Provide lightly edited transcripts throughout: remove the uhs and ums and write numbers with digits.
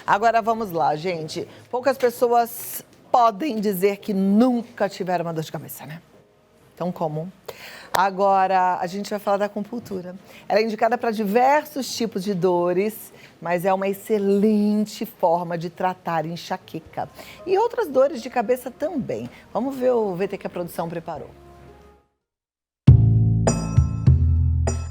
Agora vamos lá, gente. Poucas pessoas podem dizer que nunca tiveram uma dor de cabeça, né? Tão comum. Agora, a gente vai falar da acupuntura. Ela é indicada para diversos tipos de dores, mas é uma excelente forma de tratar enxaqueca. E outras dores de cabeça também. Vamos ver o VT que a produção preparou.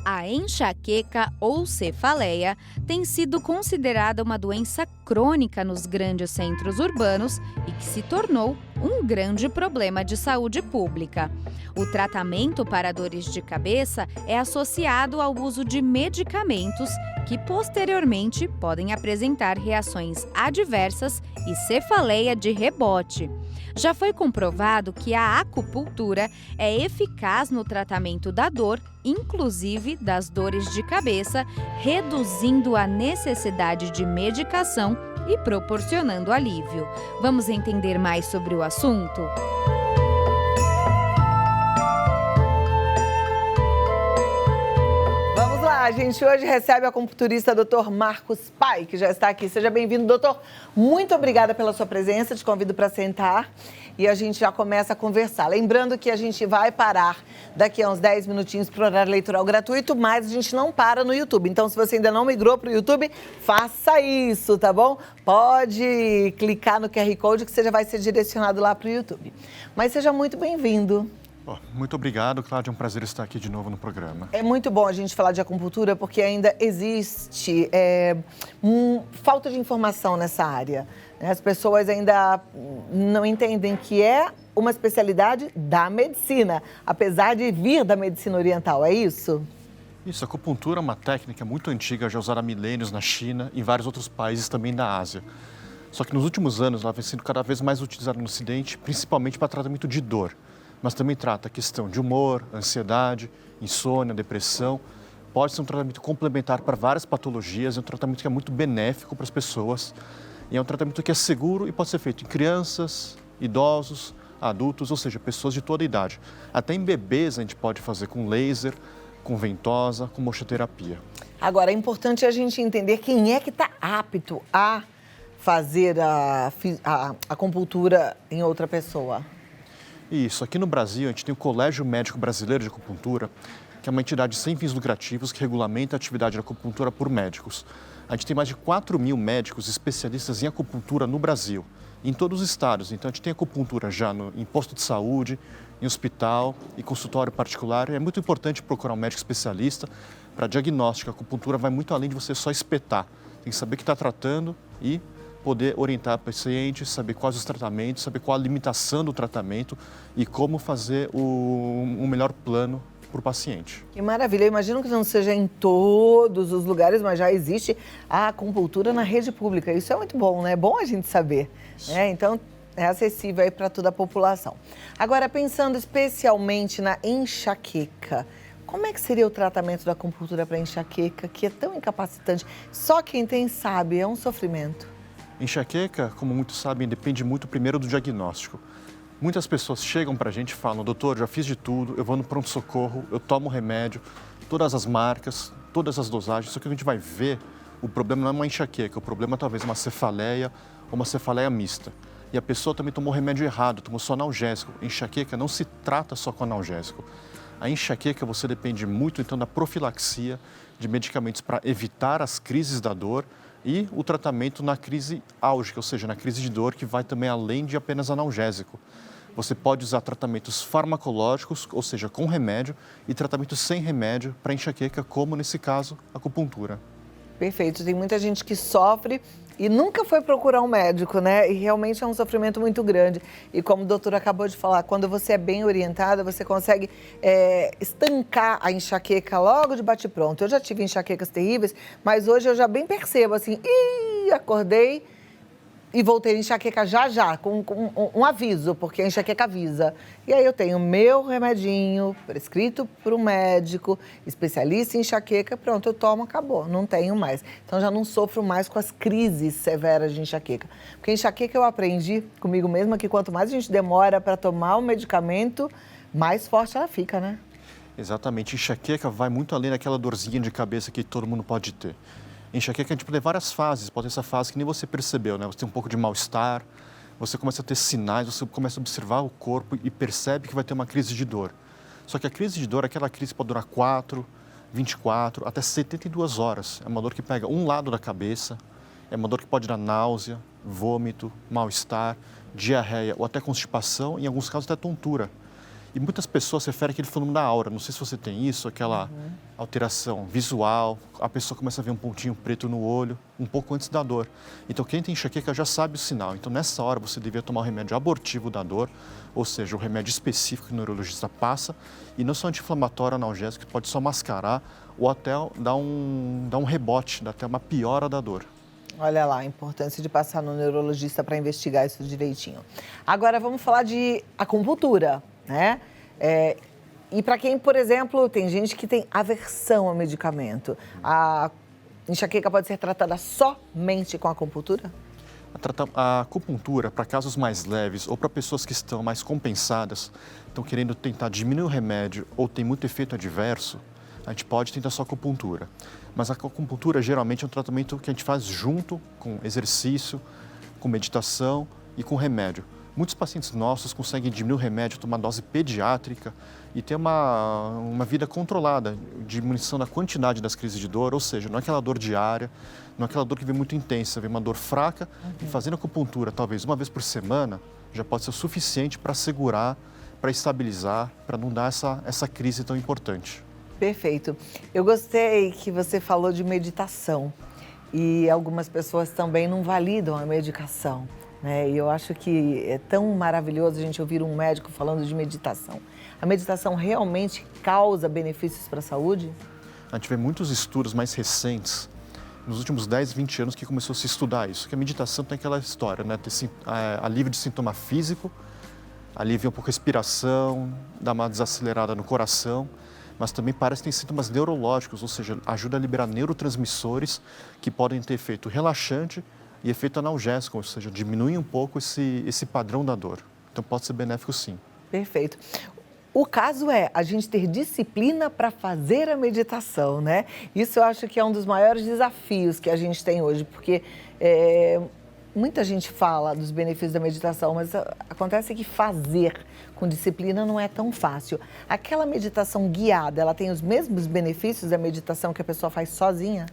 A enxaqueca ou cefaleia tem sido considerada uma doença crônica nos grandes centros urbanos e que se tornou um grande problema de saúde pública. O tratamento para dores de cabeça é associado ao uso de medicamentos que posteriormente podem apresentar reações adversas e cefaleia de rebote. Já foi comprovado que a acupuntura é eficaz no tratamento da dor, inclusive das dores de cabeça, reduzindo a necessidade de medicação e proporcionando alívio. Vamos entender mais sobre o assunto? A gente hoje recebe o acupunturista Dr. Marcos Pai, que já está aqui. Seja bem-vindo, doutor. Muito obrigada pela sua presença, te convido para sentar e a gente já começa a conversar. Lembrando que a gente vai parar daqui a uns 10 minutinhos para o horário eleitoral gratuito, mas a gente não para no YouTube. Então, se você ainda não migrou para o YouTube, faça isso, tá bom? Pode clicar no QR Code que você já vai ser direcionado lá para o YouTube. Mas seja muito bem-vindo. Muito obrigado, Cláudia. É um prazer estar aqui de novo no programa. É muito bom a gente falar de acupuntura porque ainda existe falta de informação nessa área. As pessoas ainda não entendem que é uma especialidade da medicina, apesar de vir da medicina oriental, é isso? Isso, a acupuntura é uma técnica muito antiga, já usada há milênios na China e em vários outros países também da Ásia. Só que nos últimos anos ela vem sendo cada vez mais utilizada no Ocidente, principalmente para tratamento de dor. Mas também trata a questão de humor, ansiedade, insônia, depressão. Pode ser um tratamento complementar para várias patologias, é um tratamento que é muito benéfico para as pessoas. E é um tratamento que é seguro e pode ser feito em crianças, idosos, adultos, ou seja, pessoas de toda a idade. Até em bebês a gente pode fazer com laser, com ventosa, com mochoterapia. Agora, é importante a gente entender quem é que está apto a fazer a acupuntura em outra pessoa. Isso, aqui no Brasil a gente tem o Colégio Médico Brasileiro de Acupuntura, que é uma entidade sem fins lucrativos que regulamenta a atividade de acupuntura por médicos. A gente tem mais de 4.000 médicos especialistas em acupuntura no Brasil, em todos os estados. Então a gente tem acupuntura já em posto de saúde, em hospital e consultório particular. É muito importante procurar um médico especialista para diagnóstico. A acupuntura vai muito além de você só espetar. Tem que saber o que está tratando e poder orientar o paciente, saber quais os tratamentos, saber qual a limitação do tratamento e como fazer um melhor plano para o paciente. Que maravilha, eu imagino que não seja em todos os lugares, mas já existe a acupuntura na rede pública. Isso é muito bom, né? É bom a gente saber, né? Então, é acessível aí para toda a população. Agora, pensando especialmente na enxaqueca, como é que seria o tratamento da acupuntura para enxaqueca, que é tão incapacitante? Só quem tem sabe, é um sofrimento. Enxaqueca, como muitos sabem, depende muito primeiro do diagnóstico. Muitas pessoas chegam para a gente e falam, doutor, já fiz de tudo, eu vou no pronto-socorro, eu tomo remédio, todas as marcas, todas as dosagens, só que a gente vai ver, o problema não é uma enxaqueca, o problema talvez é uma cefaleia ou uma cefaleia mista. E a pessoa também tomou remédio errado, tomou só analgésico. Enxaqueca não se trata só com analgésico. A enxaqueca você depende muito então da profilaxia de medicamentos para evitar as crises da dor e o tratamento na crise álgica, ou seja, na crise de dor, que vai também além de apenas analgésico. Você pode usar tratamentos farmacológicos, ou seja, com remédio, e tratamentos sem remédio para enxaqueca, como nesse caso, a acupuntura. Perfeito. Tem muita gente que sofre e nunca foi procurar um médico, né? E realmente é um sofrimento muito grande. E como o doutor acabou de falar, quando você é bem orientada, você consegue estancar a enxaqueca logo de bate-pronto. Eu já tive enxaquecas terríveis, mas hoje eu já bem percebo assim, acordei e voltei a enxaqueca já, com um aviso, porque a enxaqueca avisa. E aí eu tenho meu remedinho prescrito por um médico, especialista em enxaqueca, pronto, eu tomo, acabou, não tenho mais. Então já não sofro mais com as crises severas de enxaqueca. Porque enxaqueca eu aprendi comigo mesma que quanto mais a gente demora para tomar o medicamento, mais forte ela fica, né? Exatamente, enxaqueca vai muito além daquela dorzinha de cabeça que todo mundo pode ter. Enxaqueca a gente pode ter várias fases, pode ter essa fase que nem você percebeu, né? Você tem um pouco de mal-estar, você começa a ter sinais, você começa a observar o corpo e percebe que vai ter uma crise de dor. Só que a crise de dor, aquela crise pode durar 4, 24, até 72 horas. É uma dor que pega um lado da cabeça, é uma dor que pode dar náusea, vômito, mal-estar, diarreia ou até constipação, em alguns casos até tontura. E muitas pessoas referem aquele fenômeno da aura. Não sei se você tem isso, aquela alteração visual, a pessoa começa a ver um pontinho preto no olho, um pouco antes da dor. Então, quem tem enxaqueca já sabe o sinal. Então, nessa hora, você devia tomar o remédio abortivo da dor, ou seja, o remédio específico que o neurologista passa, e não só anti-inflamatório, analgésico, que pode só mascarar ou até dar um rebote, dar até uma piora da dor. Olha lá, a importância de passar no neurologista para investigar isso direitinho. Agora, vamos falar de acupuntura, né? E para quem, por exemplo, tem gente que tem aversão ao medicamento, a enxaqueca pode ser tratada somente com acupuntura? A acupuntura, para casos mais leves ou para pessoas que estão mais compensadas, estão querendo tentar diminuir o remédio ou tem muito efeito adverso, a gente pode tentar só acupuntura. Mas a acupuntura geralmente é um tratamento que a gente faz junto com exercício, com meditação e com remédio. Muitos pacientes nossos conseguem diminuir o remédio, tomar dose pediátrica e ter uma vida controlada, diminuição da quantidade das crises de dor, ou seja, não é aquela dor diária, não é aquela dor que vem muito intensa, vem uma dor fraca, e fazendo acupuntura talvez uma vez por semana já pode ser o suficiente para segurar, para estabilizar, para não dar essa crise tão importante. Perfeito. Eu gostei que você falou de meditação e algumas pessoas também não validam a medicação, né? E eu acho que é tão maravilhoso a gente ouvir um médico falando de meditação. A meditação realmente causa benefícios para a saúde? A gente vê muitos estudos mais recentes, nos últimos 10, 20 anos, que começou a se estudar isso, que a meditação tem aquela história, né? Ter alívio de sintoma físico, alivia um pouco a respiração, dá uma desacelerada no coração, mas também parece que tem sintomas neurológicos, ou seja, ajuda a liberar neurotransmissores que podem ter efeito relaxante e efeito analgésico, ou seja, diminui um pouco esse padrão da dor. Então pode ser benéfico sim. Perfeito. O caso é a gente ter disciplina para fazer a meditação, né? Isso eu acho que é um dos maiores desafios que a gente tem hoje, porque muita gente fala dos benefícios da meditação, mas acontece que fazer com disciplina não é tão fácil. Aquela meditação guiada, ela tem os mesmos benefícios da meditação que a pessoa faz sozinha?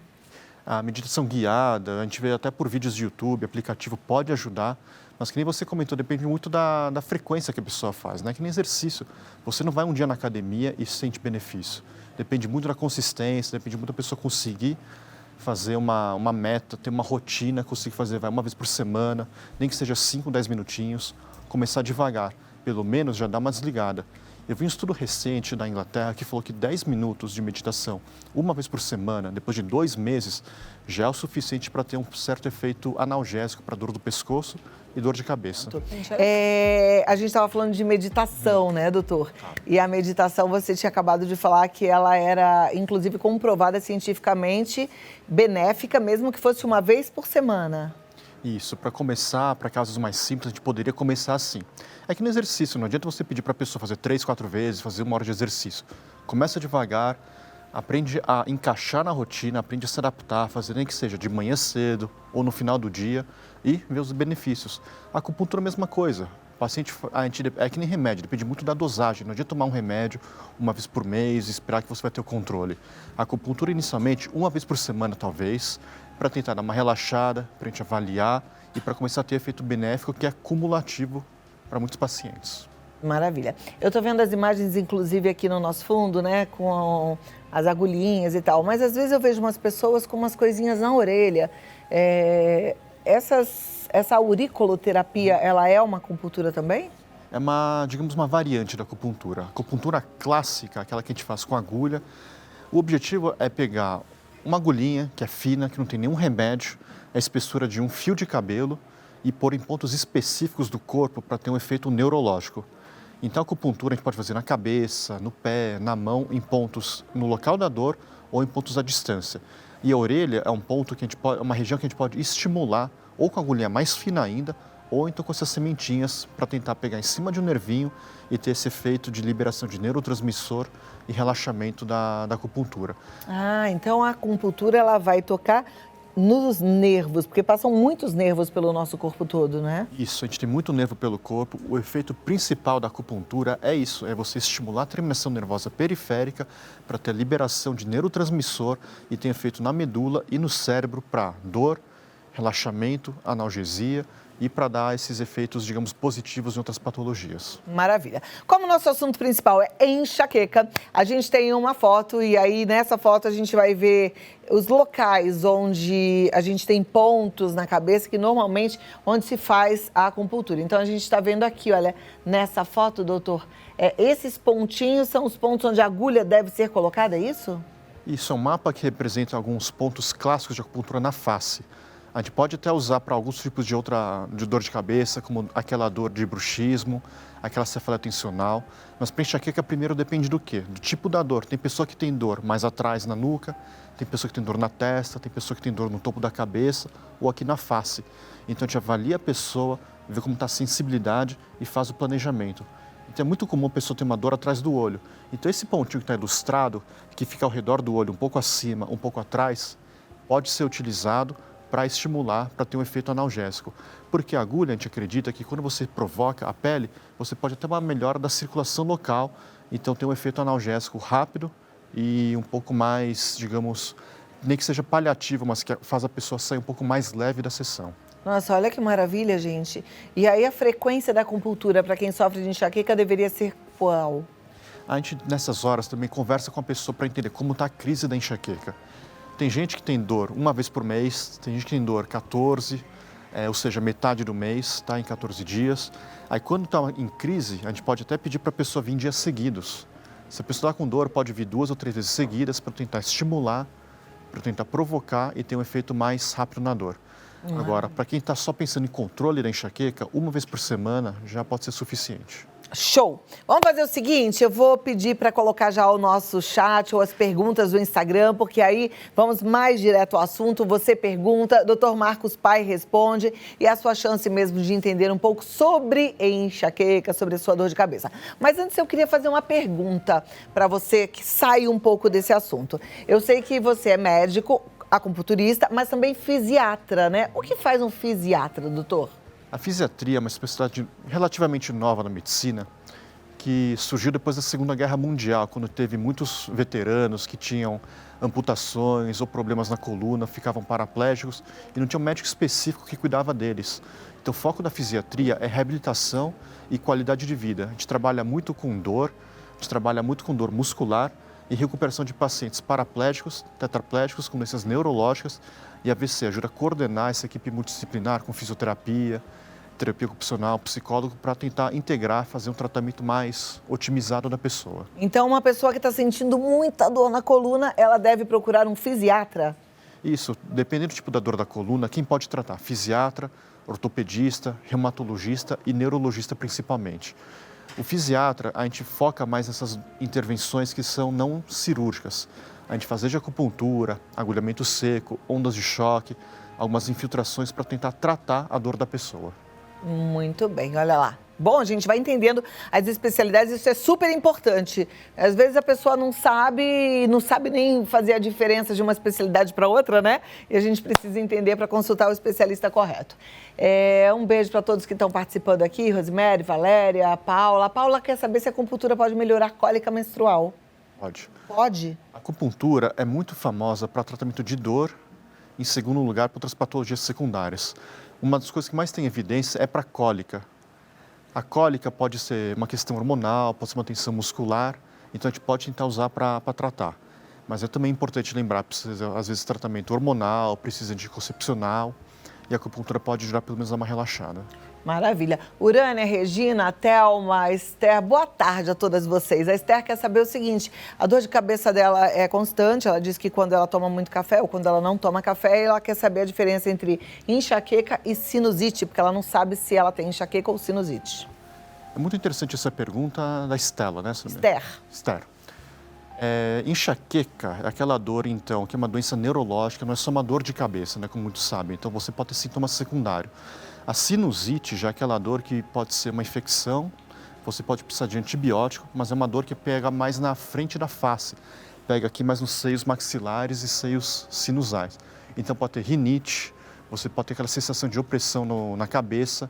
A meditação guiada, a gente vê até por vídeos de YouTube, aplicativo, pode ajudar, mas que nem você comentou, depende muito da frequência que a pessoa faz, né? Que nem exercício. Você não vai um dia na academia e sente benefício. Depende muito da consistência, depende muito da pessoa conseguir fazer uma meta, ter uma rotina, conseguir fazer uma vez por semana, nem que seja 5, 10 minutinhos, começar devagar, pelo menos já dá uma desligada. Eu vi um estudo recente da Inglaterra que falou que 10 minutos de meditação, uma vez por semana, depois de 2 meses, já é o suficiente para ter um certo efeito analgésico para dor do pescoço e dor de cabeça. A gente estava falando de meditação, né, doutor? E a meditação, você tinha acabado de falar que ela era, inclusive, comprovada cientificamente benéfica, mesmo que fosse uma vez por semana. Isso, para começar, para casos mais simples, a gente poderia começar assim. É que no exercício, não adianta você pedir para a pessoa fazer 3, 4 vezes, fazer 1 hora de exercício. Começa devagar, aprende a encaixar na rotina, aprende a se adaptar, fazer nem que seja de manhã cedo ou no final do dia e ver os benefícios. A acupuntura é a mesma coisa. É que nem remédio, depende muito da dosagem. Não adianta tomar um remédio uma vez por mês e esperar que você vai ter o controle. A acupuntura, inicialmente, uma vez por semana, talvez, para tentar dar uma relaxada, para a gente avaliar e para começar a ter efeito benéfico que é cumulativo para muitos pacientes. Maravilha. Eu estou vendo as imagens, inclusive, aqui no nosso fundo, né, com as agulhinhas e tal, mas às vezes eu vejo umas pessoas com umas coisinhas na orelha. Essa auriculoterapia, ela é uma acupuntura também? É digamos, uma variante da acupuntura. A acupuntura clássica, aquela que a gente faz com agulha, o objetivo é pegar uma agulhinha que é fina, que não tem nenhum remédio, a espessura de um fio de cabelo e pôr em pontos específicos do corpo para ter um efeito neurológico. Então, a acupuntura a gente pode fazer na cabeça, no pé, na mão, em pontos no local da dor ou em pontos à distância. E a orelha é um ponto que uma região que a gente pode estimular, ou com a agulhinha mais fina ainda, ou então com essas sementinhas para tentar pegar em cima de um nervinho e ter esse efeito de liberação de neurotransmissor e relaxamento da acupuntura. Ah, então a acupuntura ela vai tocar nos nervos, porque passam muitos nervos pelo nosso corpo todo, né? Isso, a gente tem muito nervo pelo corpo. O efeito principal da acupuntura é isso, é você estimular a terminação nervosa periférica para ter a liberação de neurotransmissor e tem efeito na medula e no cérebro para dor, relaxamento, analgesia e para dar esses efeitos, digamos, positivos em outras patologias. Maravilha. Como o nosso assunto principal é enxaqueca, a gente tem uma foto e aí nessa foto a gente vai ver os locais onde a gente tem pontos na cabeça, que normalmente onde se faz a acupuntura. Então a gente está vendo aqui, olha, nessa foto, doutor, esses pontinhos são os pontos onde a agulha deve ser colocada, é isso? Isso é um mapa que representa alguns pontos clássicos de acupuntura na face. A gente pode até usar para alguns tipos de dor de cabeça, como aquela dor de bruxismo, aquela cefaleia tensional. Mas para enxaqueca, primeiro depende do quê? Do tipo da dor. Tem pessoa que tem dor mais atrás na nuca, tem pessoa que tem dor na testa, tem pessoa que tem dor no topo da cabeça ou aqui na face. Então a gente avalia a pessoa, vê como está a sensibilidade e faz o planejamento. Então é muito comum a pessoa ter uma dor atrás do olho. Então esse pontinho que está ilustrado, que fica ao redor do olho, um pouco acima, um pouco atrás, pode ser utilizado para estimular, para ter um efeito analgésico. Porque a agulha, a gente acredita que quando você provoca a pele, você pode ter uma melhora da circulação local, então tem um efeito analgésico rápido e um pouco mais, digamos, nem que seja paliativo, mas que faz a pessoa sair um pouco mais leve da sessão. Nossa, olha que maravilha, gente. E aí a frequência da acupuntura para quem sofre de enxaqueca deveria ser qual? A gente, nessas horas, também conversa com a pessoa para entender como está a crise da enxaqueca. Tem gente que tem dor uma vez por mês, tem gente que tem dor 14, ou seja, metade do mês, tá, em 14 dias. Aí quando está em crise, a gente pode até pedir para a pessoa vir em dias seguidos. Se a pessoa está com dor, pode vir 2 ou 3 vezes seguidas para tentar estimular, para tentar provocar e ter um efeito mais rápido na dor. Agora, para quem está só pensando em controle da enxaqueca, uma vez por semana já pode ser suficiente. Show! Vamos fazer o seguinte, eu vou pedir para colocar já o nosso chat ou as perguntas do Instagram, porque aí vamos mais direto ao assunto. Você pergunta, Dr. Marcos Pai responde e é a sua chance mesmo de entender um pouco sobre enxaqueca, sobre a sua dor de cabeça. Mas antes eu queria fazer uma pergunta para você que sai um pouco desse assunto. Eu sei que você é médico, acupunturista, mas também fisiatra, né? O que faz um fisiatra, doutor? A fisiatria é uma especialidade relativamente nova na medicina, que surgiu depois da Segunda Guerra Mundial, quando teve muitos veteranos que tinham amputações ou problemas na coluna, ficavam paraplégicos e não tinha um médico específico que cuidava deles. Então o foco da fisiatria é reabilitação e qualidade de vida. A gente trabalha muito com dor, muscular e recuperação de pacientes paraplégicos, tetraplégicos, com doenças neurológicas, e a AVC ajuda a coordenar essa equipe multidisciplinar com fisioterapia, terapia ocupacional, psicólogo, para tentar integrar, fazer um tratamento mais otimizado da pessoa. Então, uma pessoa que está sentindo muita dor na coluna, ela deve procurar um fisiatra? Isso, dependendo do tipo da dor da coluna, quem pode tratar? Fisiatra, ortopedista, reumatologista e neurologista principalmente. O fisiatra, a gente foca mais nessas intervenções que são não cirúrgicas. A gente faz de acupuntura, agulhamento seco, ondas de choque, algumas infiltrações para tentar tratar a dor da pessoa. Muito bem, olha lá. Bom, a gente vai entendendo as especialidades, isso é super importante. Às vezes a pessoa não sabe nem fazer a diferença de uma especialidade para outra, né? E a gente precisa entender para consultar o especialista correto. Um beijo para todos que estão participando aqui, Rosemary, Valéria, Paula. A Paula quer saber se a acupuntura pode melhorar a cólica menstrual. Pode. Pode? A acupuntura é muito famosa para tratamento de dor, em segundo lugar para outras patologias secundárias. Uma das coisas que mais tem evidência é para cólica. A cólica pode ser uma questão hormonal, pode ser uma tensão muscular, então a gente pode tentar usar para tratar. Mas é também importante lembrar, precisa às vezes tratamento hormonal, precisa de anticoncepcional, e a acupuntura pode ajudar pelo menos a dar uma relaxada. Maravilha. Urânia, Regina, Thelma, Esther, boa tarde a todas vocês. A Esther quer saber o seguinte, a dor de cabeça dela é constante, ela diz que quando ela toma muito café ou quando ela não toma café, ela quer saber a diferença entre enxaqueca e sinusite, porque ela não sabe se ela tem enxaqueca ou sinusite. É muito interessante essa pergunta da Estela, né? Esther. Enxaqueca é aquela dor, então, que é uma doença neurológica, não é só uma dor de cabeça, né, como muitos sabem. Então, você pode ter sintomas secundários. A sinusite já é aquela dor que pode ser uma infecção, você pode precisar de antibiótico, mas é uma dor que pega mais na frente da face. Pega aqui mais nos seios maxilares e seios sinusais. Então pode ter rinite, você pode ter aquela sensação de opressão na cabeça.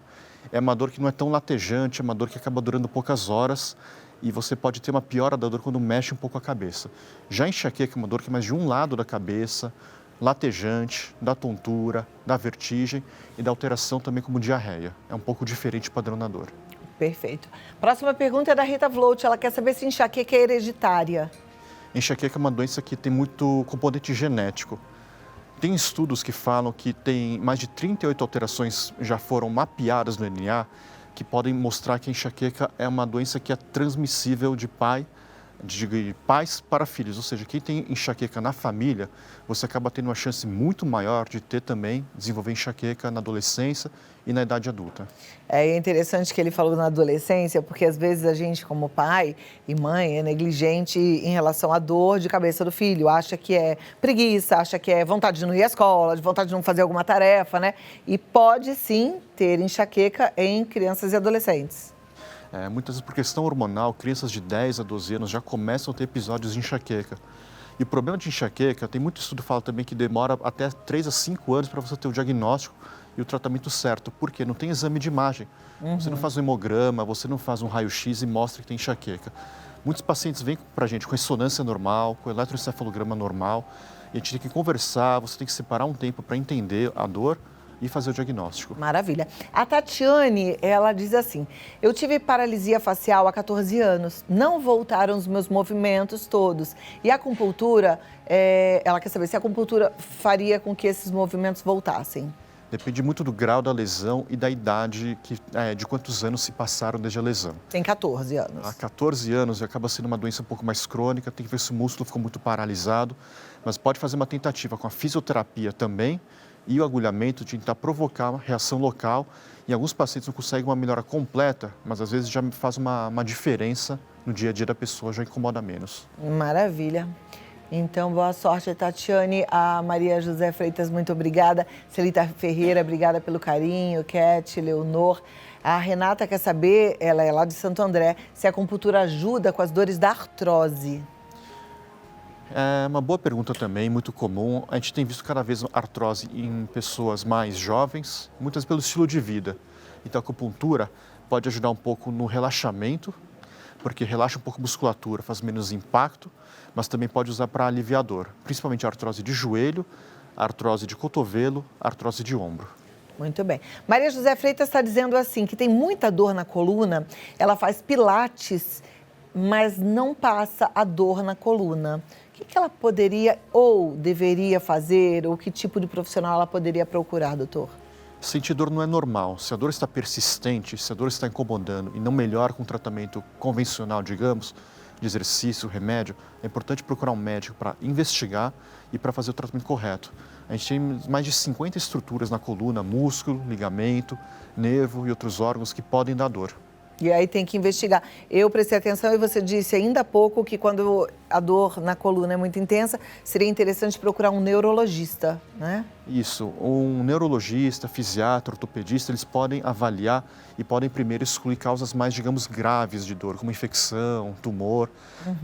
É uma dor que não é tão latejante, é uma dor que acaba durando poucas horas e você pode ter uma piora da dor quando mexe um pouco a cabeça. Já a enxaqueca é uma dor que é mais de um lado da cabeça, latejante, dá tontura, dá vertigem e dá alteração também como diarreia. É um pouco diferente o padrão da dor. Perfeito. Próxima pergunta é da Rita Vlout. Ela quer saber se enxaqueca é hereditária. Enxaqueca é uma doença que tem muito componente genético. Tem estudos que falam que tem mais de 38 alterações já foram mapeadas no DNA que podem mostrar que a enxaqueca é uma doença que é transmissível de pais para filhos. Ou seja, quem tem enxaqueca na família, você acaba tendo uma chance muito maior de ter também, desenvolver enxaqueca na adolescência e na idade adulta. É interessante que ele falou na adolescência, porque às vezes a gente, como pai e mãe, é negligente em relação à dor de cabeça do filho. Acha que é preguiça, acha que é vontade de não ir à escola, de vontade de não fazer alguma tarefa, né? E pode sim ter enxaqueca em crianças e adolescentes. Muitas vezes por questão hormonal, crianças de 10 a 12 anos já começam a ter episódios de enxaqueca. E o problema de enxaqueca, tem muito estudo que fala também que demora até 3 a 5 anos para você ter o diagnóstico e o tratamento certo. Por quê? Não tem exame de imagem. Você não faz um hemograma, você não faz um raio-x e mostra que tem enxaqueca. Muitos pacientes vêm para a gente com ressonância normal, com eletroencefalograma normal, e a gente tem que conversar, você tem que separar um tempo para entender a dor e fazer o diagnóstico. Maravilha. A Tatiane, ela diz assim, eu tive paralisia facial há 14 anos, não voltaram os meus movimentos todos. E a acupuntura, ela quer saber se a acupuntura faria com que esses movimentos voltassem. Depende muito do grau da lesão e da idade, de quantos anos se passaram desde a lesão. Tem 14 anos. Há 14 anos acaba sendo uma doença um pouco mais crônica, tem que ver se o músculo ficou muito paralisado, mas pode fazer uma tentativa com a fisioterapia também, e o agulhamento de tentar provocar uma reação local. Em alguns pacientes não conseguem uma melhora completa, mas às vezes já faz uma diferença no dia a dia da pessoa, já incomoda menos. Maravilha. Então, boa sorte, Tatiane. A Maria José Freitas, muito obrigada. Celita Ferreira, obrigada pelo carinho. Cat, Leonor. A Renata quer saber, ela é lá de Santo André, se a acupuntura ajuda com as dores da artrose. É uma boa pergunta também, muito comum. A gente tem visto cada vez artrose em pessoas mais jovens, muitas pelo estilo de vida. Então, a acupuntura pode ajudar um pouco no relaxamento, porque relaxa um pouco a musculatura, faz menos impacto, mas também pode usar para aliviar a dor, principalmente a artrose de joelho, a artrose de cotovelo, a artrose de ombro. Muito bem. Maria José Freitas está dizendo assim, que tem muita dor na coluna, ela faz pilates, mas não passa a dor na coluna. O que ela poderia ou deveria fazer, ou que tipo de profissional ela poderia procurar, doutor? Sentir dor não é normal. Se a dor está persistente, se a dor está incomodando e não melhora com tratamento convencional, digamos, de exercício, remédio, é importante procurar um médico para investigar e para fazer o tratamento correto. A gente tem mais de 50 estruturas na coluna, músculo, ligamento, nervo e outros órgãos que podem dar dor. E aí tem que investigar. Eu prestei atenção e você disse ainda há pouco que quando a dor na coluna é muito intensa, seria interessante procurar um neurologista, né? Isso, um neurologista, fisiatra, ortopedista, eles podem avaliar e podem primeiro excluir causas mais, digamos, graves de dor, como infecção, tumor,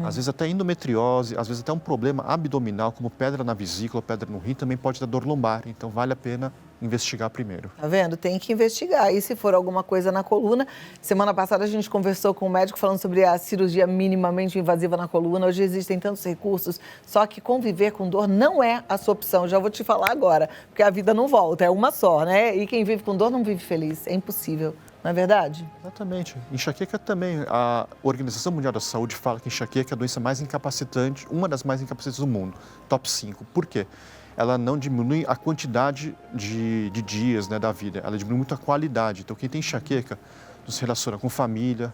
às vezes até endometriose, às vezes até um problema abdominal, como pedra na vesícula, pedra no rim, também pode dar dor lombar, então vale a pena investigar primeiro. Tá vendo? Tem que investigar. E se for alguma coisa na coluna, semana passada a gente conversou com um médico falando sobre a cirurgia minimamente invasiva na coluna. Hoje existem tantos recursos, só que conviver com dor não é a sua opção. Já vou te falar agora, porque a vida não volta, é uma só, né? E quem vive com dor não vive feliz, é impossível. Não é verdade? Exatamente. Enxaqueca também. A Organização Mundial da Saúde fala que enxaqueca é a doença mais incapacitante, uma das mais incapacitantes do mundo, top 5. Por quê? Ela não diminui a quantidade de dias, né, da vida, ela diminui muito a qualidade. Então, quem tem enxaqueca não se relaciona com família,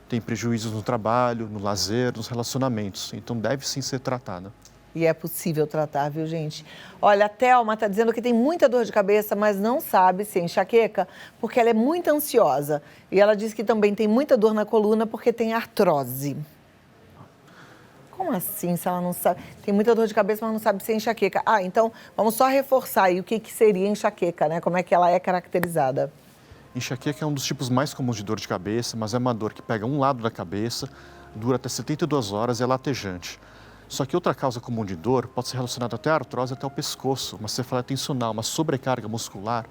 tem prejuízos no trabalho, no lazer, nos relacionamentos. Então, deve sim ser tratada. E é possível tratar, viu, gente? Olha, a Thelma está dizendo que tem muita dor de cabeça, mas não sabe se é enxaqueca, porque ela é muito ansiosa. E ela diz que também tem muita dor na coluna porque tem artrose. Como assim, se ela não sabe? Tem muita dor de cabeça, mas não sabe se é enxaqueca. Ah, então vamos só reforçar aí o que seria enxaqueca, né? Como é que ela é caracterizada? Enxaqueca é um dos tipos mais comuns de dor de cabeça, mas é uma dor que pega um lado da cabeça, dura até 72 horas e é latejante. Só que outra causa comum de dor pode ser relacionada até à artrose, até ao pescoço, uma cefaleia tensional, uma sobrecarga muscular,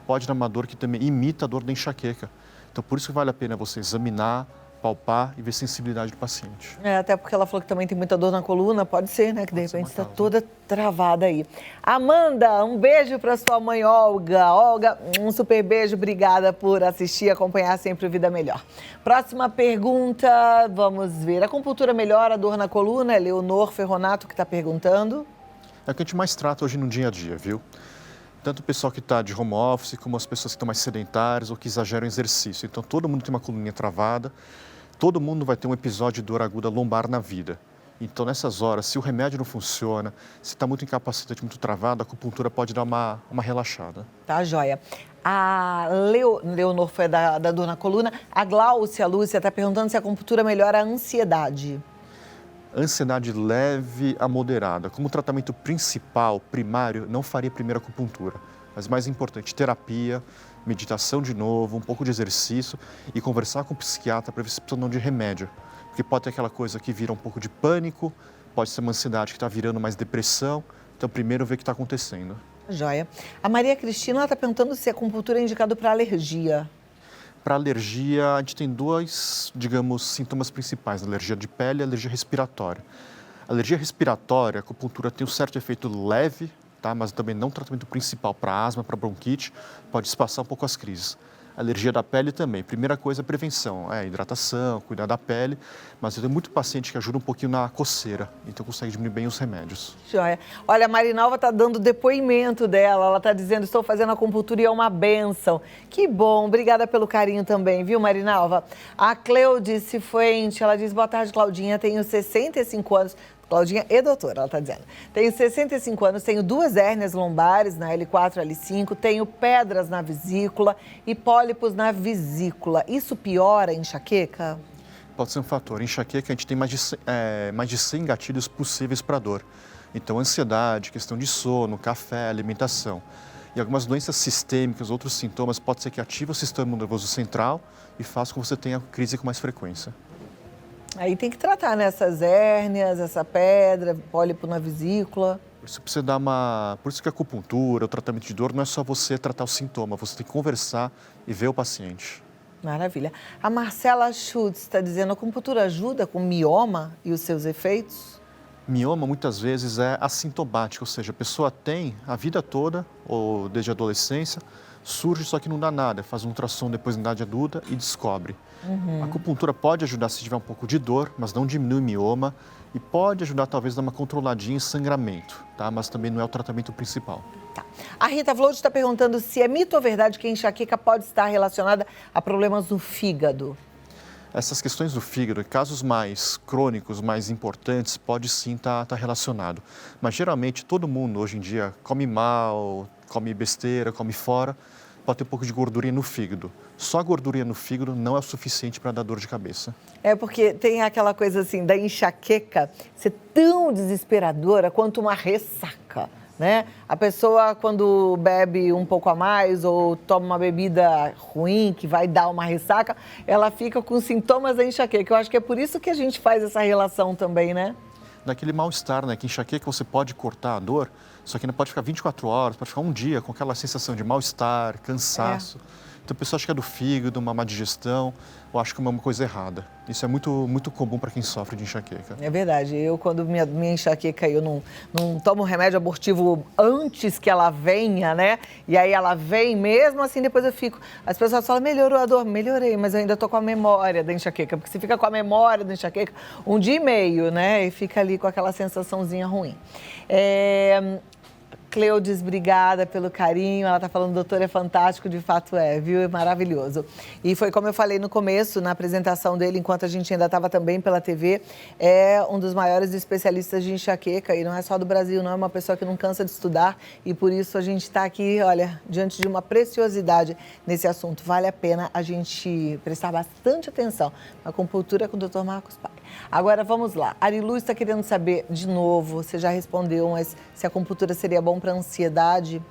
pode dar uma dor que também imita a dor da enxaqueca. Então, por isso que vale a pena você examinar, palpar e ver a sensibilidade do paciente. Até porque ela falou que também tem muita dor na coluna, pode ser, né? Que de repente está toda travada aí. Amanda, um beijo para sua mãe Olga. Olga, um super beijo, obrigada por assistir e acompanhar sempre o Vida Melhor. Próxima pergunta, vamos ver. Acupuntura melhora a dor na coluna? É Leonor Ferronato que está perguntando. É o que a gente mais trata hoje no dia a dia, viu? Tanto o pessoal que está de home office, como as pessoas que estão mais sedentárias ou que exageram o exercício. Então, todo mundo tem uma coluninha travada, todo mundo vai ter um episódio de dor aguda lombar na vida. Então, nessas horas, se o remédio não funciona, se está muito incapacitante, muito travado, a acupuntura pode dar uma relaxada. Tá, joia. A Leonor foi da dor na coluna. A Gláucia Lúcia está perguntando se a acupuntura melhora a ansiedade. Ansiedade leve a moderada. Como tratamento principal, primário, não faria primeiro acupuntura. Mas mais importante, terapia, meditação de novo, um pouco de exercício e conversar com o psiquiatra para ver se precisa de remédio. Porque pode ter aquela coisa que vira um pouco de pânico, pode ser uma ansiedade que está virando mais depressão. Então, primeiro ver o que está acontecendo. Joia. A Maria Cristina está perguntando se a acupuntura é indicada para alergia. Para alergia, a gente tem dois, digamos, sintomas principais, alergia de pele e alergia respiratória. A alergia respiratória, a acupuntura tem um certo efeito leve, tá? Mas também não tratamento principal para asma, para bronquite, pode espaçar um pouco as crises. Alergia da pele também. Primeira coisa é prevenção, hidratação, cuidar da pele, mas eu tenho muito paciente que ajuda um pouquinho na coceira, então consegue diminuir bem os remédios. Joia. Olha, a Marinalva está dando depoimento dela, ela está dizendo, estou fazendo acupuntura e é uma bênção. Que bom, obrigada pelo carinho também, viu, Marinalva? A Cleudice Fuente, ela diz, boa tarde, Claudinha, tenho 65 anos. Claudinha e doutora, ela está dizendo. Tenho 65 anos, tenho 2 hérnias lombares na L4 e L5, tenho pedras na vesícula e pólipos na vesícula. Isso piora a enxaqueca? Pode ser um fator. Enxaqueca, a gente tem mais de 100 gatilhos possíveis para dor. Então, ansiedade, questão de sono, café, alimentação. E algumas doenças sistêmicas, outros sintomas, pode ser que ative o sistema nervoso central e faça com que você tenha crise com mais frequência. Aí tem que tratar, né? Essas hérnias, essa pedra, pólipo na vesícula. Por isso precisa dar Por isso que a acupuntura, o tratamento de dor, não é só você tratar o sintoma, você tem que conversar e ver o paciente. Maravilha. A Marcela Schutz está dizendo, a acupuntura ajuda com mioma e os seus efeitos? Mioma, muitas vezes, é assintomático, ou seja, a pessoa tem a vida toda, ou desde a adolescência, surge, só que não dá nada, faz um ultrassom depois na idade adulta e descobre. A acupuntura pode ajudar se tiver um pouco de dor, mas não diminui o mioma e pode ajudar talvez a dar uma controladinha em sangramento, tá? Mas também não é o tratamento principal. Tá. A Rita Flores está perguntando se é mito ou verdade que a enxaqueca pode estar relacionada a problemas no fígado. Essas questões do fígado, casos mais crônicos, mais importantes, pode sim estar relacionado. Mas geralmente todo mundo hoje em dia come mal, come besteira, come fora, pode ter um pouco de gordurinha no fígado. Só a gordurinha no fígado não é o suficiente para dar dor de cabeça. É porque tem aquela coisa assim, da enxaqueca ser tão desesperadora quanto uma ressaca, né? A pessoa, quando bebe um pouco a mais ou toma uma bebida ruim, que vai dar uma ressaca, ela fica com sintomas da enxaqueca. Eu acho que é por isso que a gente faz essa relação também, né? Daquele mal-estar, né? Que enxaqueca você pode cortar a dor, só que não pode ficar 24 horas, pode ficar um dia com aquela sensação de mal-estar, cansaço. Então a pessoa acha que é do fígado, uma má digestão, ou acha que é uma coisa errada. Isso é muito comum para quem sofre de enxaqueca. É verdade. Eu, quando minha enxaqueca, eu não tomo remédio abortivo antes que ela venha, né? E aí ela vem, mesmo assim depois eu fico... As pessoas falam, melhorou a dor? Melhorei, mas eu ainda tô com a memória da enxaqueca. Porque você fica com a memória da enxaqueca 1 dia e meio, né? E fica ali com aquela sensaçãozinha ruim. Cleudes, obrigada pelo carinho. Ela está falando, doutor, é fantástico, de fato viu? É maravilhoso. E foi como eu falei no começo, na apresentação dele, enquanto a gente ainda estava também pela TV, é um dos maiores especialistas de enxaqueca e não é só do Brasil, não, é uma pessoa que não cansa de estudar e por isso a gente está aqui, olha, diante de uma preciosidade nesse assunto. Vale a pena a gente prestar bastante atenção na acupuntura com o Dr. Marcos Pai. Agora vamos lá. Arilu está querendo saber de novo, você já respondeu, mas se a acupuntura seria bom para ansiedade?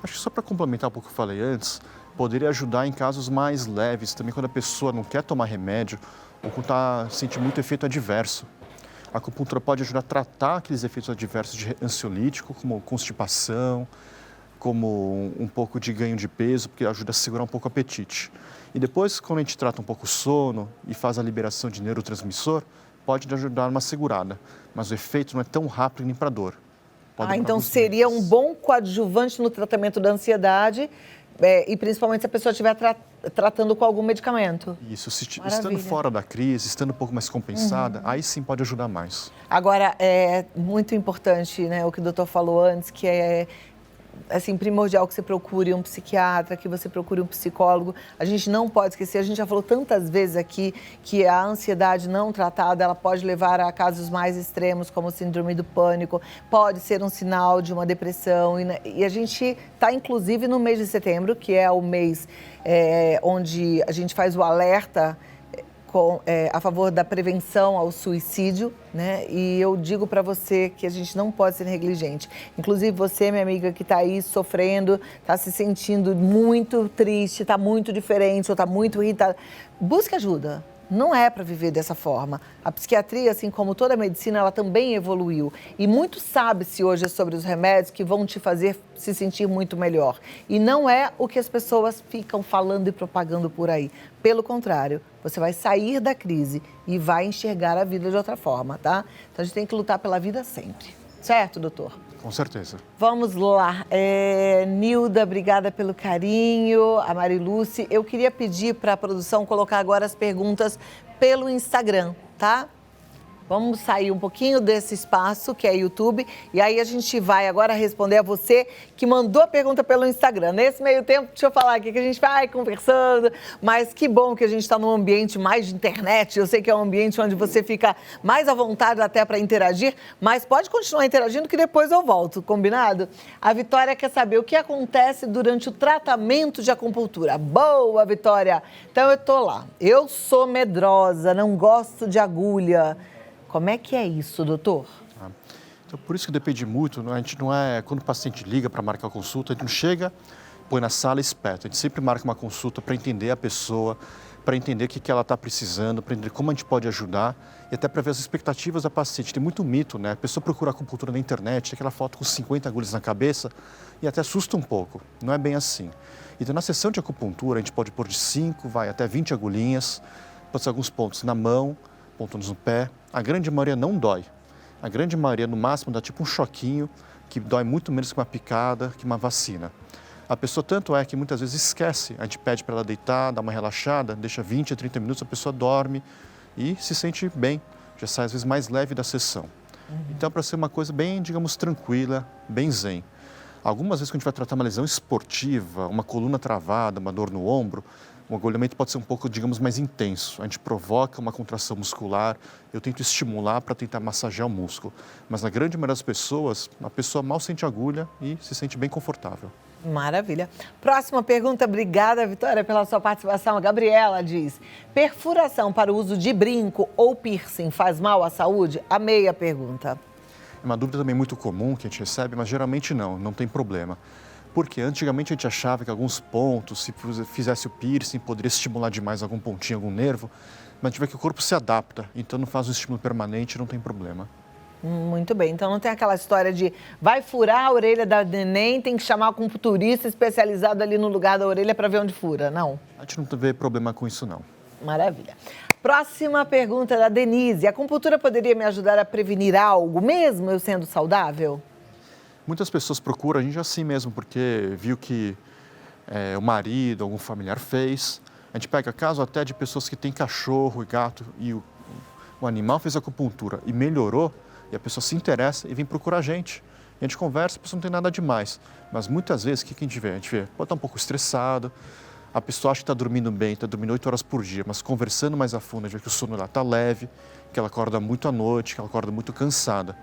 Acho que só para complementar um pouco o que eu falei antes, poderia ajudar em casos mais leves, também quando a pessoa não quer tomar remédio ou quando sente muito efeito adverso. A acupuntura pode ajudar a tratar aqueles efeitos adversos de ansiolítico, como constipação, como um pouco de ganho de peso, porque ajuda a segurar um pouco o apetite. E depois, quando a gente trata um pouco o sono e faz a liberação de neurotransmissor, pode ajudar uma segurada, mas o efeito não é tão rápido nem para dor. Então seria um bom coadjuvante no tratamento da ansiedade, e principalmente se a pessoa estiver tratando com algum medicamento. Isso, estando fora da crise, estando um pouco mais compensada, aí sim pode ajudar mais. Agora, é muito importante, né, o que o doutor falou antes, que é assim, primordial que você procure um psiquiatra, que você procure um psicólogo. A gente não pode esquecer, a gente já falou tantas vezes aqui que a ansiedade não tratada, ela pode levar a casos mais extremos, como síndrome do pânico, pode ser um sinal de uma depressão. E a gente está, inclusive, no mês de setembro, que é o mês onde a gente faz o alerta a favor da prevenção ao suicídio, né? E eu digo para você que a gente não pode ser negligente. Inclusive você, minha amiga, que está aí sofrendo, está se sentindo muito triste, está muito diferente ou está muito irritada, busque ajuda. Não é para viver dessa forma. A psiquiatria, assim como toda a medicina, ela também evoluiu. E muito sabe-se hoje sobre os remédios que vão te fazer se sentir muito melhor. E não é o que as pessoas ficam falando e propagando por aí. Pelo contrário, você vai sair da crise e vai enxergar a vida de outra forma, tá? Então a gente tem que lutar pela vida sempre. Certo, doutor? Com certeza. Vamos lá. Nilda, obrigada pelo carinho. A Marilúcia. Eu queria pedir para a produção colocar agora as perguntas pelo Instagram, tá? Vamos sair um pouquinho desse espaço, que é YouTube, e aí a gente vai agora responder a você que mandou a pergunta pelo Instagram. Nesse meio tempo, deixa eu falar aqui que a gente vai conversando, mas que bom que a gente está num ambiente mais de internet. Eu sei que é um ambiente onde você fica mais à vontade até para interagir, mas pode continuar interagindo que depois eu volto, combinado? A Vitória quer saber o que acontece durante o tratamento de acupuntura. Boa, Vitória! Então eu tô lá. Eu sou medrosa, não gosto de agulha. Como é que é isso, doutor? Então, por isso que depende muito, a gente não é, quando o paciente liga para marcar a consulta, a gente não chega, põe na sala e espeta. A gente sempre marca uma consulta para entender a pessoa, para entender o que ela está precisando, para entender como a gente pode ajudar e até para ver as expectativas da paciente. Tem muito mito, né? A pessoa procura acupuntura na internet, aquela foto com 50 agulhas na cabeça e até assusta um pouco. Não é bem assim. Então, na sessão de acupuntura, a gente pode pôr de 5, até 20 agulhinhas, pode ser alguns pontos na mão, pontos no pé. A grande maioria não dói. A grande maioria, no máximo, dá tipo um choquinho, que dói muito menos que uma picada, que uma vacina. A pessoa tanto é que muitas vezes esquece. A gente pede para ela deitar, dar uma relaxada, deixa 20 a 30 minutos, a pessoa dorme e se sente bem. Já sai, às vezes, mais leve da sessão. Então, para ser uma coisa bem, digamos, tranquila, bem zen. Algumas vezes, quando a gente vai tratar uma lesão esportiva, uma coluna travada, uma dor no ombro, o agulhamento pode ser um pouco, digamos, mais intenso. A gente provoca uma contração muscular, eu tento estimular para tentar massagear o músculo. Mas na grande maioria das pessoas, a pessoa mal sente agulha e se sente bem confortável. Maravilha. Próxima pergunta. Obrigada, Vitória, pela sua participação. A Gabriela diz: perfuração para o uso de brinco ou piercing faz mal à saúde? Amei a pergunta. É uma dúvida também muito comum que a gente recebe, mas geralmente não tem problema. Porque antigamente a gente achava que alguns pontos, se fizesse o piercing, poderia estimular demais algum pontinho, algum nervo, mas a gente vê que o corpo se adapta, então não faz um estímulo permanente, não tem problema. Muito bem, então não tem aquela história de vai furar a orelha da neném, tem que chamar um acupunturista especializado ali no lugar da orelha para ver onde fura, não? A gente não vê problema com isso, não. Maravilha. Próxima pergunta da Denise: a acupuntura poderia me ajudar a prevenir algo, mesmo eu sendo saudável? Muitas pessoas procuram a gente assim mesmo, porque viu que o marido, algum familiar fez. A gente pega caso até de pessoas que têm cachorro e gato e o animal fez acupuntura e melhorou, e a pessoa se interessa e vem procurar a gente. E a gente conversa, a pessoa não tem nada demais. Mas muitas vezes, o que a gente vê? A gente vê, pode estar um pouco estressado, a pessoa acha que está dormindo bem, está dormindo 8 horas por dia, mas conversando mais a fundo, a gente vê que o sono está leve, que ela acorda muito à noite, que ela acorda muito cansada.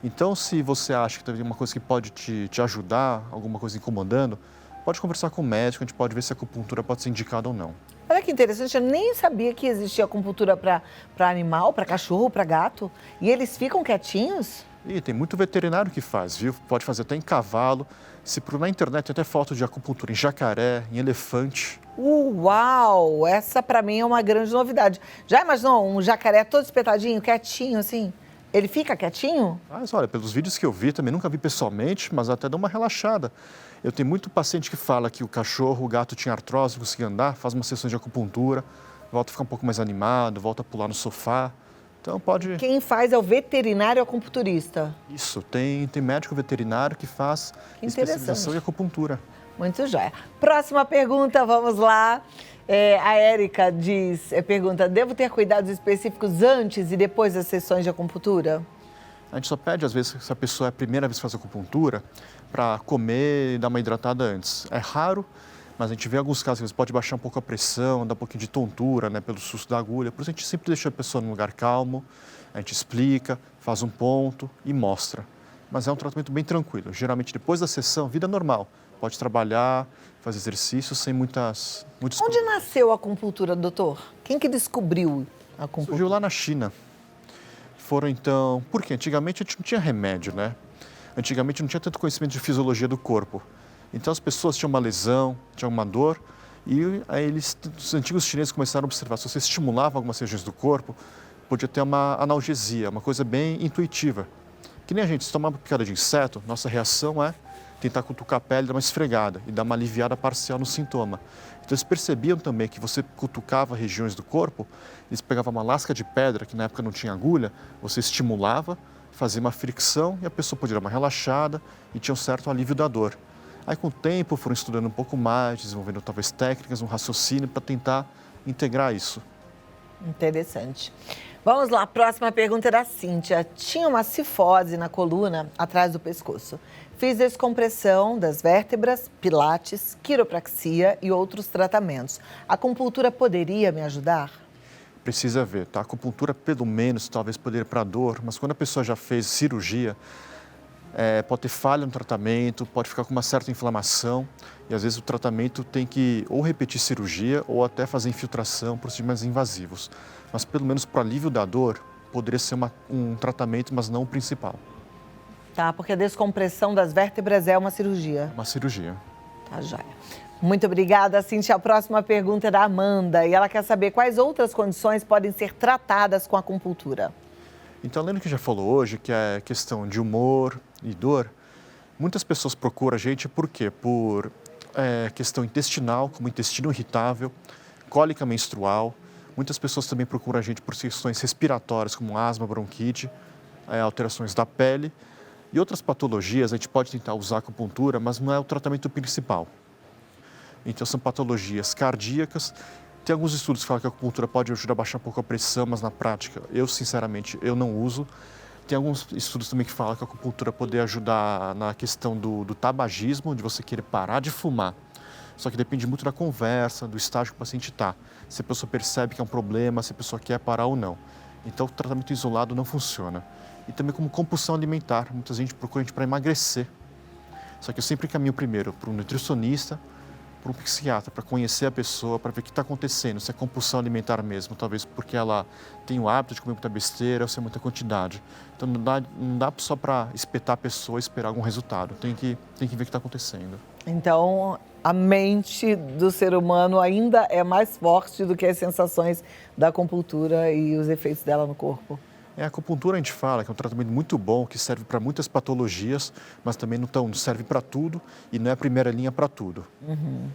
Então, se você acha que tem uma coisa que pode te ajudar, alguma coisa incomodando, pode conversar com o médico, a gente pode ver se a acupuntura pode ser indicada ou não. Olha que interessante, eu nem sabia que existia acupuntura para animal, para cachorro, para gato. E eles ficam quietinhos? E tem muito veterinário que faz, viu? Pode fazer até em cavalo. Se procurar na internet, tem até foto de acupuntura em jacaré, em elefante. Uau! Essa para mim é uma grande novidade. Já imaginou um jacaré todo espetadinho, quietinho assim? Ele fica quietinho? Mas olha, pelos vídeos que eu vi, também nunca vi pessoalmente, mas até dá uma relaxada. Eu tenho muito paciente que fala que o cachorro, o gato tinha artrose, não conseguia andar, faz uma sessão de acupuntura, volta a ficar um pouco mais animado, volta a pular no sofá. Então pode... Quem faz é o veterinário acupunturista. Isso, tem médico veterinário que faz especialização em acupuntura. Muito jóia. Próxima pergunta, vamos lá. A Érica pergunta, devo ter cuidados específicos antes e depois das sessões de acupuntura? A gente só pede, às vezes, se a pessoa é a primeira vez que faz acupuntura, para comer e dar uma hidratada antes. É raro, mas a gente vê alguns casos que você pode baixar um pouco a pressão, dar um pouquinho de tontura, né, pelo susto da agulha. Por isso a gente sempre deixa a pessoa num lugar calmo, a gente explica, faz um ponto e mostra. Mas é um tratamento bem tranquilo. Geralmente, depois da sessão, vida normal. Pode trabalhar, fazer exercícios sem muitos Onde problemas. nasceu a acupuntura, doutor? Quem que descobriu a acupuntura? Surgiu lá na China. Foram então... Porque antigamente a gente não tinha remédio, né? Antigamente não tinha tanto conhecimento de fisiologia do corpo. Então as pessoas tinham uma lesão, tinham uma dor, e aí os antigos chineses começaram a observar, se você estimulava algumas regiões do corpo, podia ter uma analgesia, uma coisa bem intuitiva. Que nem a gente, se tomar uma picada de inseto, nossa reação é tentar cutucar a pele, dar uma esfregada e dar uma aliviada parcial no sintoma. Então eles percebiam também que você cutucava regiões do corpo, eles pegavam uma lasca de pedra, que na época não tinha agulha, você estimulava, fazia uma fricção e a pessoa podia dar uma relaxada e tinha um certo alívio da dor. Aí com o tempo foram estudando um pouco mais, desenvolvendo talvez técnicas, um raciocínio para tentar integrar isso. Interessante. Vamos lá, a próxima pergunta é da Cíntia. Tinha uma cifose na coluna atrás do pescoço. Fiz descompressão das vértebras, pilates, quiropraxia e outros tratamentos. A acupuntura poderia me ajudar? Precisa ver, tá? A acupuntura, pelo menos, talvez poderia para dor, mas quando a pessoa já fez cirurgia, pode ter falha no tratamento, pode ficar com uma certa inflamação e às vezes o tratamento tem que ou repetir cirurgia ou até fazer infiltração, procedimentos invasivos. Mas pelo menos para alívio da dor, poderia ser um tratamento, mas não o principal. Tá, porque a descompressão das vértebras é uma cirurgia. Uma cirurgia. Tá, joia. Muito obrigada, Cíntia. A próxima pergunta é da Amanda e ela quer saber quais outras condições podem ser tratadas com a acupuntura. Então, além do que já falou hoje, que é questão de humor e dor, muitas pessoas procuram a gente por quê? Por questão intestinal, como intestino irritável, cólica menstrual. Muitas pessoas também procuram a gente por questões respiratórias, como asma, bronquite, alterações da pele. E outras patologias, a gente pode tentar usar a acupuntura, mas não é o tratamento principal. Então, são patologias cardíacas. Tem alguns estudos que falam que a acupuntura pode ajudar a baixar um pouco a pressão, mas na prática, sinceramente, eu não uso. Tem alguns estudos também que falam que a acupuntura pode ajudar na questão do tabagismo, de você querer parar de fumar. Só que depende muito da conversa, do estágio que o paciente está. Se a pessoa percebe que é um problema, se a pessoa quer parar ou não. Então, o tratamento isolado não funciona. E também como compulsão alimentar. Muita gente procura a gente para emagrecer. Só que eu sempre caminho primeiro para um nutricionista, para um psiquiatra, para conhecer a pessoa, para ver o que está acontecendo, se é compulsão alimentar mesmo, talvez porque ela tem o hábito de comer muita besteira ou se é muita quantidade. Então não dá só para espetar a pessoa e esperar algum resultado, tem que ver o que está acontecendo. Então, a mente do ser humano ainda é mais forte do que as sensações da acupuntura e os efeitos dela no corpo. A acupuntura a gente fala que é um tratamento muito bom, que serve para muitas patologias, mas também não serve para tudo e não é a primeira linha para tudo. Uhum.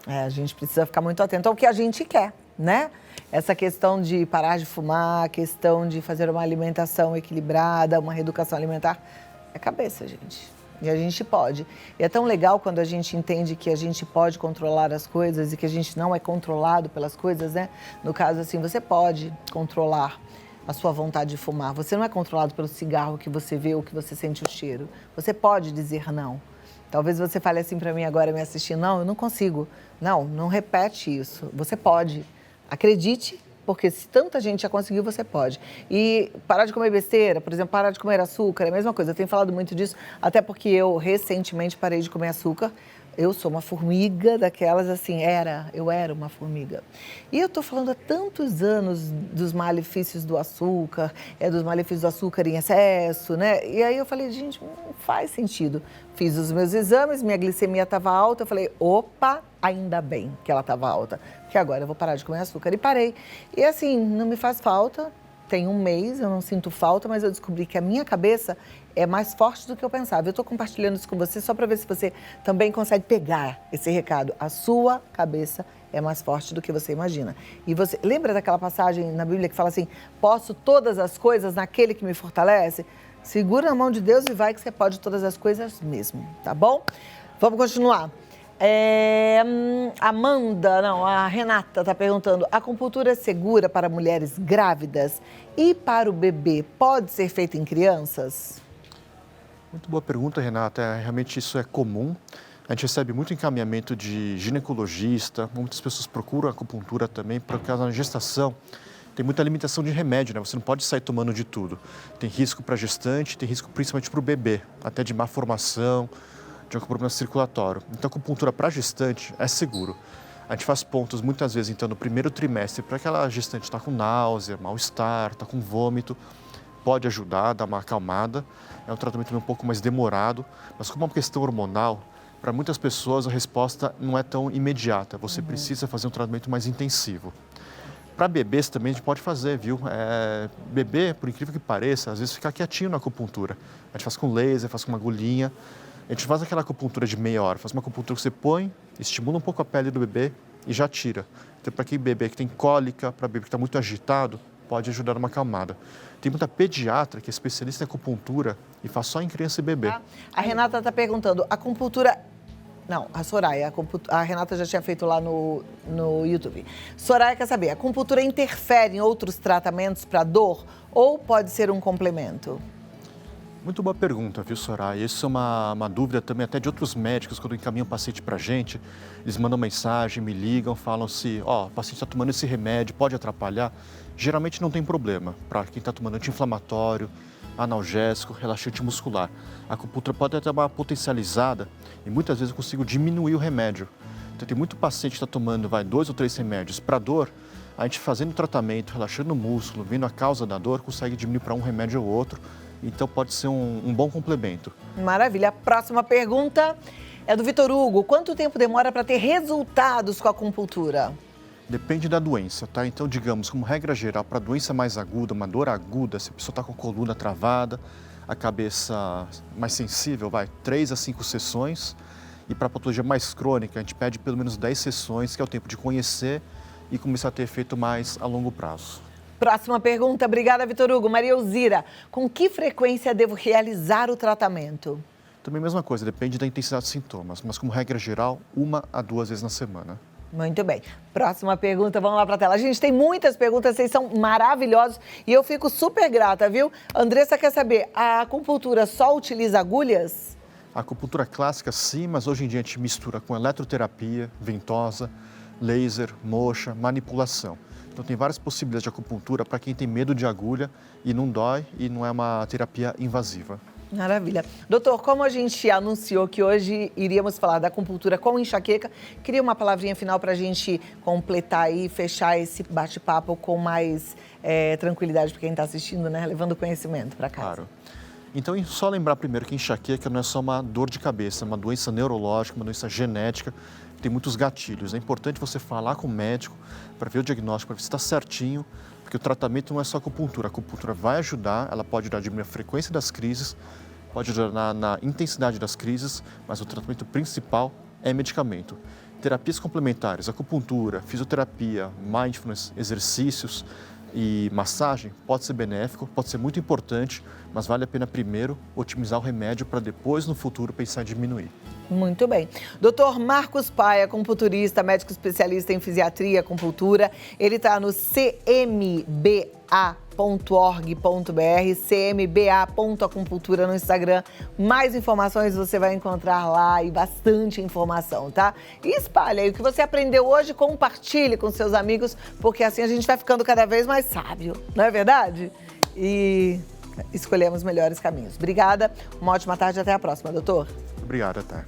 A gente precisa ficar muito atento ao que a gente quer, né? Essa questão de parar de fumar, a questão de fazer uma alimentação equilibrada, uma reeducação alimentar, é cabeça, gente. E a gente pode. E é tão legal quando a gente entende que a gente pode controlar as coisas e que a gente não é controlado pelas coisas, né? No caso, assim, você pode controlar a sua vontade de fumar. Você não é controlado pelo cigarro que você vê ou que você sente o cheiro. Você pode dizer não. Talvez você fale assim para mim agora, me assistindo, não, eu não consigo. Não repete isso. Você pode. Acredite, porque se tanta gente já conseguiu, você pode. E parar de comer besteira, por exemplo, parar de comer açúcar, é a mesma coisa. Eu tenho falado muito disso, até porque eu recentemente parei de comer açúcar. Eu sou uma formiga daquelas, assim, eu era uma formiga. E eu estou falando há tantos anos dos malefícios do açúcar, dos malefícios do açúcar em excesso, né? E aí eu falei, gente, não faz sentido. Fiz os meus exames, minha glicemia estava alta, eu falei, opa, ainda bem que ela estava alta, porque agora eu vou parar de comer açúcar. E parei. E assim, não me faz falta, tem um mês, eu não sinto falta, mas eu descobri que a minha cabeça é mais forte do que eu pensava. Eu estou compartilhando isso com você só para ver se você também consegue pegar esse recado. A sua cabeça é mais forte do que você imagina. E você lembra daquela passagem na Bíblia que fala assim: posso todas as coisas naquele que me fortalece? Segura na mão de Deus e vai que você pode todas as coisas mesmo, tá bom? Vamos continuar. A Renata está perguntando: a acupuntura é segura para mulheres grávidas e para o bebê pode ser feita em crianças? Muito boa pergunta, Renata. Realmente isso é comum. A gente recebe muito encaminhamento de ginecologista, muitas pessoas procuram acupuntura também, por causa da gestação. Tem muita limitação de remédio, né? Você não pode sair tomando de tudo. Tem risco para gestante, tem risco principalmente para o bebê, até de má formação, de algum problema circulatório. Então, a acupuntura para gestante é seguro. A gente faz pontos muitas vezes, então, no primeiro trimestre, para aquela gestante está com náusea, mal-estar, está com vômito, pode ajudar, dar uma acalmada. É um tratamento um pouco mais demorado, mas como é uma questão hormonal, para muitas pessoas a resposta não é tão imediata. Você precisa fazer um tratamento mais intensivo. Para bebês também a gente pode fazer, viu? Bebê, por incrível que pareça, às vezes fica quietinho na acupuntura. A gente faz com laser, faz com uma agulhinha. A gente faz aquela acupuntura de meia hora, faz uma acupuntura que você põe, estimula um pouco a pele do bebê e já tira. Então, para aquele bebê que tem cólica, para bebê que está muito agitado, pode ajudar numa acalmada. Tem muita pediatra que é especialista em acupuntura e faz só em criança e bebê. A Renata está perguntando: a acupuntura... Não, a Soraya, a Renata já tinha feito lá no YouTube. Soraya quer saber: a acupuntura interfere em outros tratamentos para dor ou pode ser um complemento? Muito boa pergunta, viu, Soraya? Isso é uma dúvida também até de outros médicos, quando encaminham o paciente para a gente, eles mandam mensagem, me ligam, falam se, o paciente está tomando esse remédio, pode atrapalhar? Geralmente não tem problema, para quem está tomando anti-inflamatório, analgésico, relaxante muscular. A acupuntura pode até dar uma potencializada e muitas vezes eu consigo diminuir o remédio. Então tem muito paciente que está tomando 2 ou 3 remédios para dor, a gente fazendo o tratamento, relaxando o músculo, vendo a causa da dor, consegue diminuir para um remédio ou outro. Então pode ser um bom complemento. Maravilha. A próxima pergunta é do Vitor Hugo: quanto tempo demora para ter resultados com a acupuntura? Depende da doença, tá? Então, digamos, como regra geral, para doença mais aguda, uma dor aguda, se a pessoa está com a coluna travada, a cabeça mais sensível, 3 a 5 sessões. E para patologia mais crônica, a gente pede pelo menos 10 sessões, que é o tempo de conhecer e começar a ter efeito mais a longo prazo. Próxima pergunta. Obrigada, Vitor Hugo. Maria Elzira: com que frequência devo realizar o tratamento? Também a mesma coisa, depende da intensidade dos sintomas, mas como regra geral, 1 a 2 vezes na semana. Muito bem. Próxima pergunta, vamos lá para a tela. A gente tem muitas perguntas, vocês são maravilhosos e eu fico super grata, viu? Andressa quer saber: a acupuntura só utiliza agulhas? A acupuntura clássica sim, mas hoje em dia a gente mistura com eletroterapia, ventosa, laser, moxa, manipulação. Então tem várias possibilidades de acupuntura para quem tem medo de agulha e não dói e não é uma terapia invasiva. Maravilha. Doutor, como a gente anunciou que hoje iríamos falar da acupuntura com enxaqueca, queria uma palavrinha final para a gente completar e fechar esse bate-papo com mais tranquilidade para quem está assistindo, né? Levando conhecimento para casa. Claro. Então, só lembrar primeiro que enxaqueca não é só uma dor de cabeça, é uma doença neurológica, uma doença genética, tem muitos gatilhos. É importante você falar com o médico para ver o diagnóstico, para ver se está certinho, porque o tratamento não é só acupuntura. A acupuntura vai ajudar, ela pode ajudar a diminuir a frequência das crises, pode ajudar na intensidade das crises, mas o tratamento principal é medicamento. Terapias complementares, acupuntura, fisioterapia, mindfulness, exercícios e massagem pode ser benéfico, pode ser muito importante, mas vale a pena primeiro otimizar o remédio para depois, no futuro, pensar em diminuir. Muito bem. Dr. Marcos Paia, acupunturista, médico especialista em fisiatria e acupuntura. Ele está no cmba.org.br, cmba.acupuntura no Instagram. Mais informações você vai encontrar lá e bastante informação, tá? E espalha aí o que você aprendeu hoje, compartilhe com seus amigos, porque assim a gente vai ficando cada vez mais sábio, não é verdade? E escolhemos melhores caminhos. Obrigada, uma ótima tarde, até a próxima, doutor. Obrigado, até.